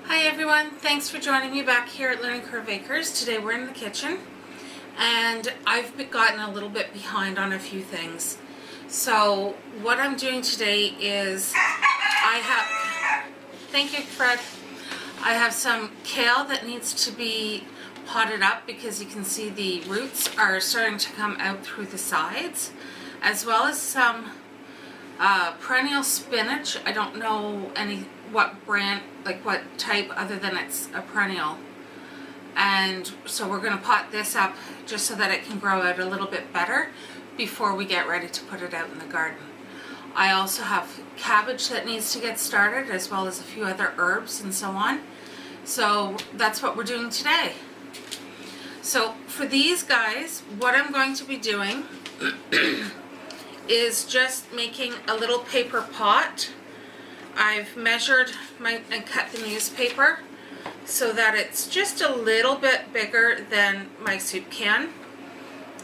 Hi everyone, thanks for joining me back here at Learning Curve Acres. Today we're in the kitchen and I've gotten a little bit behind on a few things. So what I'm doing today is thank you Fred, I have some kale that needs to be potted up because you can see the roots are starting to come out through the sides, as well as some perennial spinach. I don't know what brand, like what type, other than it's a perennial. And so we're going to pot this up just so that it can grow out a little bit better before we get ready to put it out in the garden. I also have cabbage that needs to get started, as well as a few other herbs and so on. So that's what we're doing today. So for these guys, what I'm going to be doing is just making a little paper pot. I've measured and cut the newspaper so that it's just a little bit bigger than my soup can.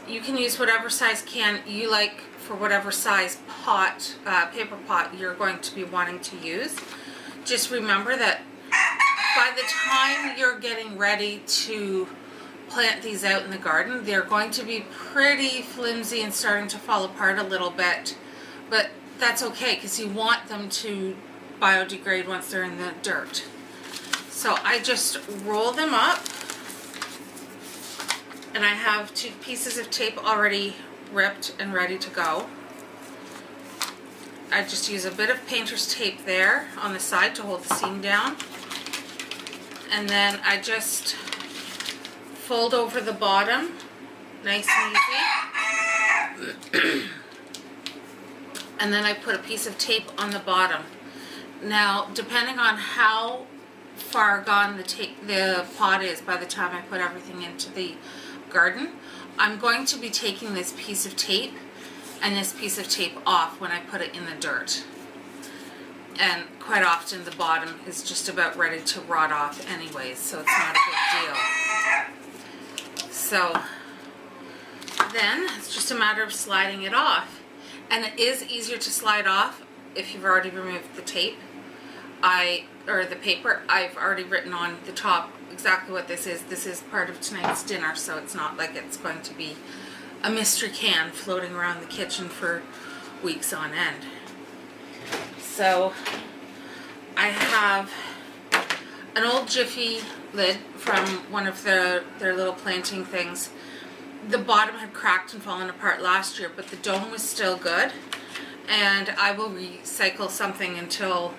You can use whatever size can you like for whatever size pot, paper pot you're going to be wanting to use. Just remember that by the time you're getting ready to plant these out in the garden, they're going to be pretty flimsy and starting to fall apart a little bit, but that's okay because you want them to biodegrade once they're in the dirt. So I just roll them up, and I have 2 pieces of tape already ripped and ready to go. I just use a bit of painter's tape there on the side to hold the seam down, and then I just fold over the bottom nice and easy. And then I put a piece of tape on the bottom. Now, depending on how far gone the pot is by the time I put everything into the garden, I'm going to be taking this piece of tape and this piece of tape off when I put it in the dirt. And quite often the bottom is just about ready to rot off anyways, so it's not a big deal. So then it's just a matter of sliding it off. And it is easier to slide off if you've already removed the tape, or the paper. I've already written on the top exactly what this is. This is part of tonight's dinner, so it's not like it's going to be a mystery can floating around the kitchen for weeks on end. So I have an old Jiffy lid from one of their little planting things. The bottom had cracked and fallen apart last year, but the dome was still good. And I will recycle something until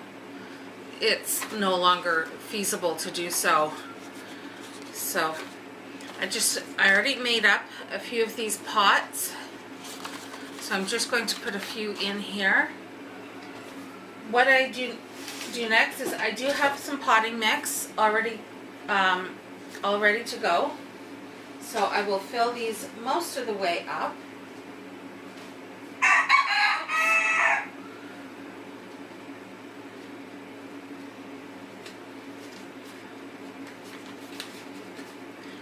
it's no longer feasible to do so. So I already made up a few of these pots, so I'm just going to put a few in here. What I do next is I do have some potting mix already all ready to go, so I will fill these most of the way up.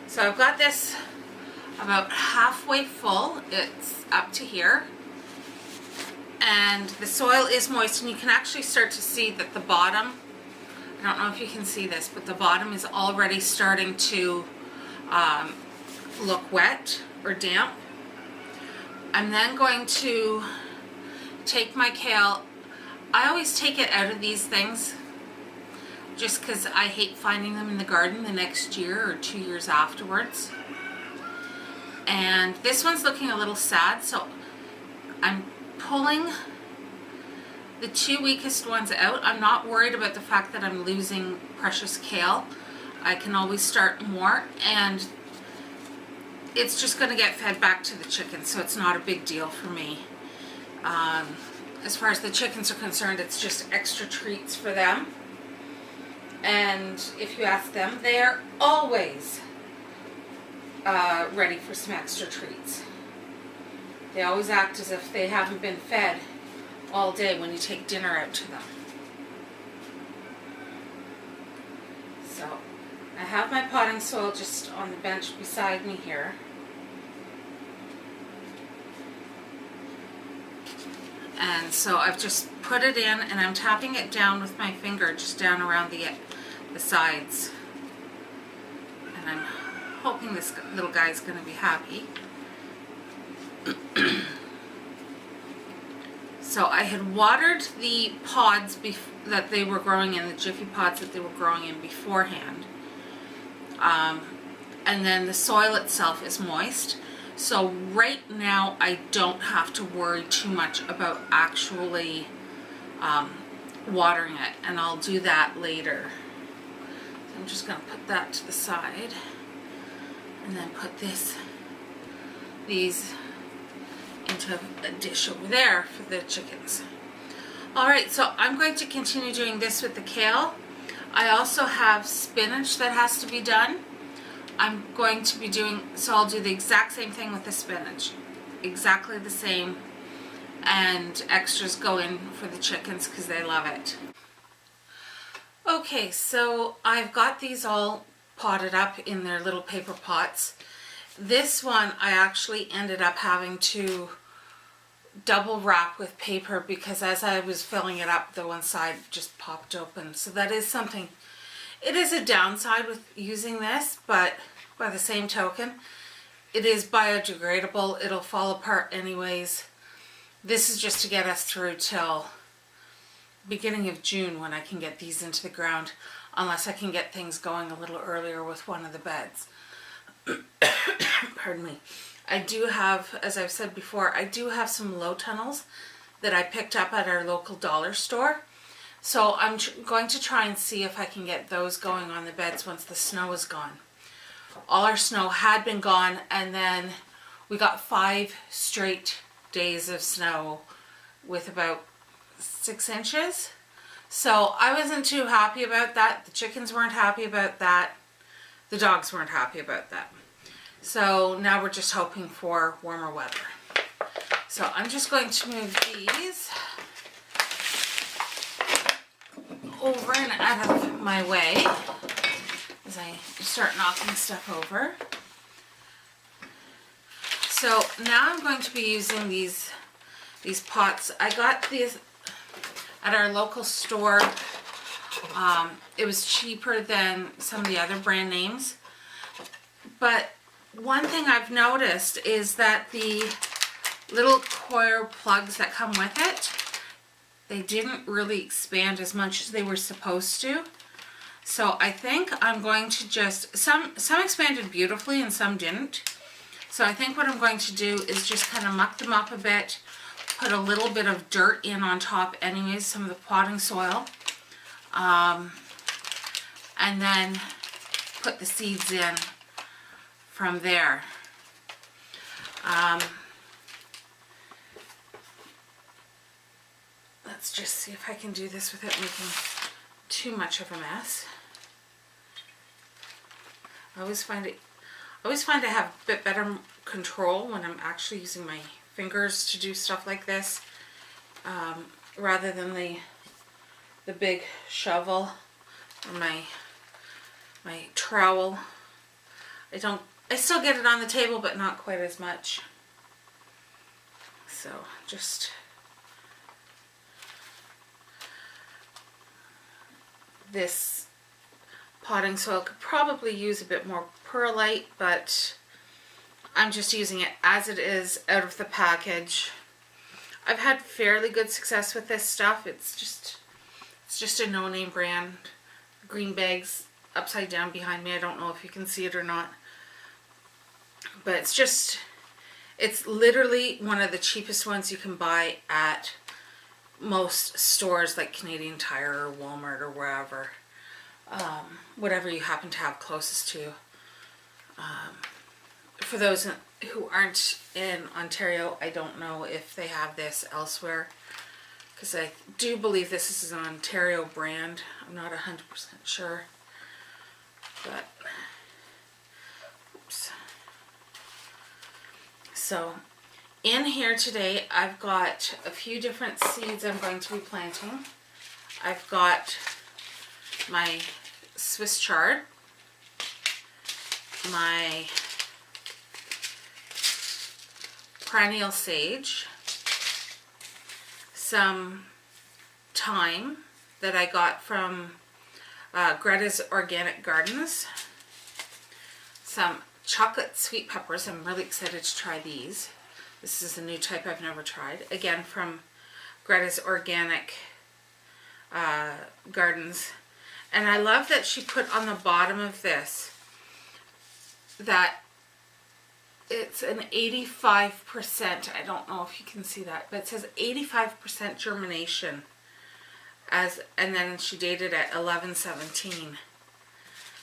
So I've got this about halfway full. It's up to here. And the soil is moist, and you can actually start to see that the bottom, I don't know if you can see this, but the bottom is already starting to look wet or damp. I'm then going to take my kale. I always take it out of these things just because I hate finding them in the garden the next year or 2 years afterwards. And this one's looking a little sad, so I'm pulling the 2 weakest ones out. I'm not worried about the fact that I'm losing precious kale. I can always start more, and it's just going to get fed back to the chickens, so it's not a big deal for me. As far as the chickens are concerned, it's just extra treats for them. And if you ask them, they're always ready for some extra treats. They always act as if they haven't been fed all day when you take dinner out to them. So I have my potting soil just on the bench beside me here. And so I've just put it in, and I'm tapping it down with my finger just down around the the sides. And I'm hoping this little guy's going to be happy. So I had watered the pods that they were growing in, the Jiffy pods that they were growing in beforehand. And then the soil itself is moist. So right now I don't have to worry too much about actually watering it, and I'll do that later. So I'm just going to put that to the side and then put these into a dish over there for the chickens. Alright, so I'm going to continue doing this with the kale. I also have spinach that has to be done. I'm going to be doing, so I'll do the exact same thing with the spinach. Exactly the same. And extras go in for the chickens because they love it. Okay, so I've got these all potted up in their little paper pots. This one I actually ended up having to double wrap with paper because as I was filling it up, the one side just popped open. So that is something, it is a downside with using this, but by the same token, it is biodegradable. It'll fall apart anyways. This is just to get us through till beginning of June when I can get these into the ground, unless I can get things going a little earlier with one of the beds. Pardon me. I do have, as I've said before, I do have some low tunnels that I picked up at our local dollar store. So I'm going to try and see if I can get those going on the beds once the snow is gone. All our snow had been gone, and then we got 5 straight days of snow with about 6 inches. So I wasn't too happy about that. The chickens weren't happy about that. The dogs weren't happy about that. So now we're just hoping for warmer weather. So I'm just going to move these over and out of my way as I start knocking stuff over. So now I'm going to be using these pots. I got these at our local store. It was cheaper than some of the other brand names. But one thing I've noticed is that the little coir plugs that come with it, they didn't really expand as much as they were supposed to. So I think I'm going to just, some expanded beautifully and some didn't. So I think what I'm going to do is just kind of muck them up a bit, put a little bit of dirt in on top anyways, some of the potting soil, and then put the seeds in from there. Let's just see if I can do this without making too much of a mess. I always find I have a bit better control when I'm actually using my fingers to do stuff like this, rather than the big shovel or my trowel. I still get it on the table, but not quite as much. So just this potting soil could probably use a bit more perlite, but I'm just using it as it is out of the package. I've had fairly good success with this stuff. It's just a no-name brand. Green bags upside down behind me. I don't know if you can see it or not. But it's literally one of the cheapest ones you can buy at most stores like Canadian Tire or Walmart or wherever. Whatever you happen to have closest to you. For those who aren't in Ontario, I don't know if they have this elsewhere, because I do believe this is an Ontario brand. I'm not 100% sure, but oops. So in here today I've got a few different seeds I'm going to be planting. I've got my Swiss chard, my perennial sage, some thyme that I got from Greta's Organic Gardens. Some chocolate sweet peppers. I'm really excited to try these. This is a new type I've never tried. Again, from Greta's Organic Gardens. And I love that she put on the bottom of this that it's an 85%, I don't know if you can see that, but it says 85% germination, and then she dated at 11/17.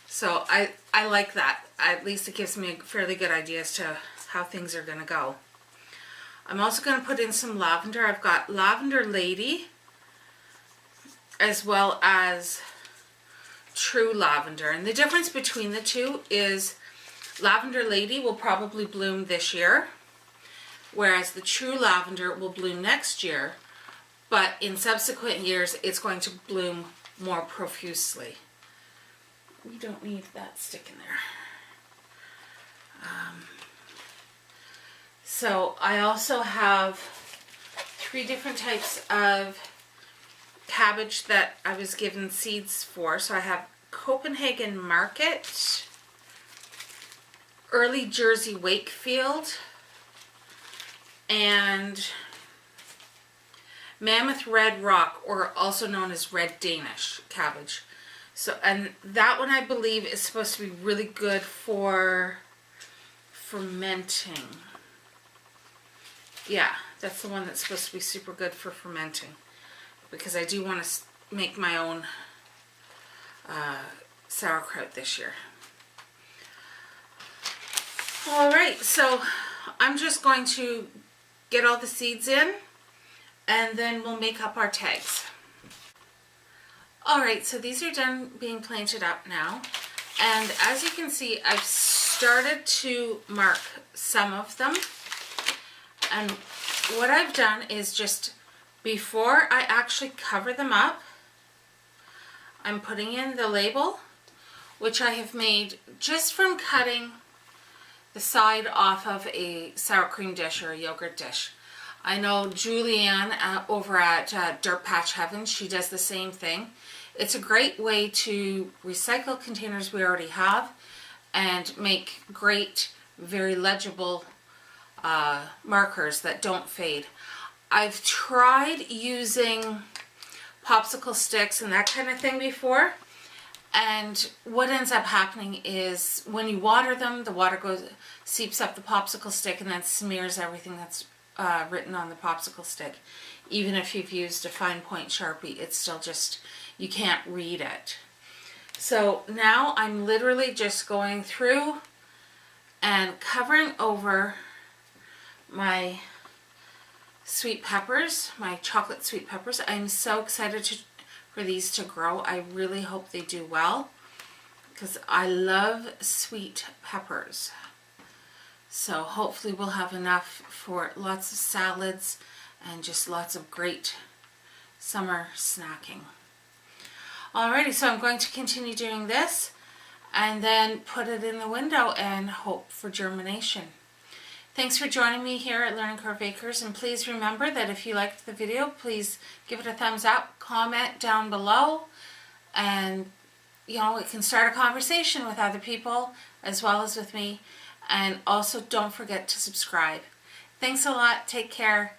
So I like that. At least it gives me a fairly good idea as to how things are going to go. I'm also going to put in some lavender. I've got Lavender Lady as well as True Lavender. And the difference between the two is Lavender Lady will probably bloom this year, whereas the True Lavender will bloom next year, but in subsequent years it's going to bloom more profusely. We don't need that stick in there. So I also have 3 different types of cabbage that I was given seeds for. So I have Copenhagen Market, Early Jersey Wakefield, and Mammoth Red Rock, or also known as Red Danish cabbage. So, and that one I believe is supposed to be really good for fermenting. Yeah, that's the one that's supposed to be super good for fermenting, because I do want to make my own sauerkraut this year. Alright, so I'm just going to get all the seeds in, and then we'll make up our tags. Alright, so these are done being planted up now, and as you can see, I've started to mark some of them. And what I've done is just, before I actually cover them up, I'm putting in the label, which I have made just from cutting the side off of a sour cream dish or a yogurt dish. I know Julianne over at Dirt Patch Heaven, she does the same thing. It's a great way to recycle containers we already have and make great, very legible markers that don't fade. I've tried using popsicle sticks and that kind of thing before, and what ends up happening is when you water them, the water seeps up the popsicle stick and then smears everything that's written on the popsicle stick. Even if you've used a fine point Sharpie, it's still just, you can't read it. So now I'm literally just going through and covering over my sweet peppers, my chocolate sweet peppers. I'm so excited for these to grow. I really hope they do well, because I love sweet peppers. So hopefully we'll have enough for lots of salads and just lots of great summer snacking. Alrighty, so I'm going to continue doing this and then put it in the window and hope for germination. Thanks for joining me here at Learning Curve Acres, and please remember that if you liked the video, please give it a thumbs up, comment down below, and you know, it can start a conversation with other people as well as with me. And also don't forget to subscribe. Thanks a lot, take care,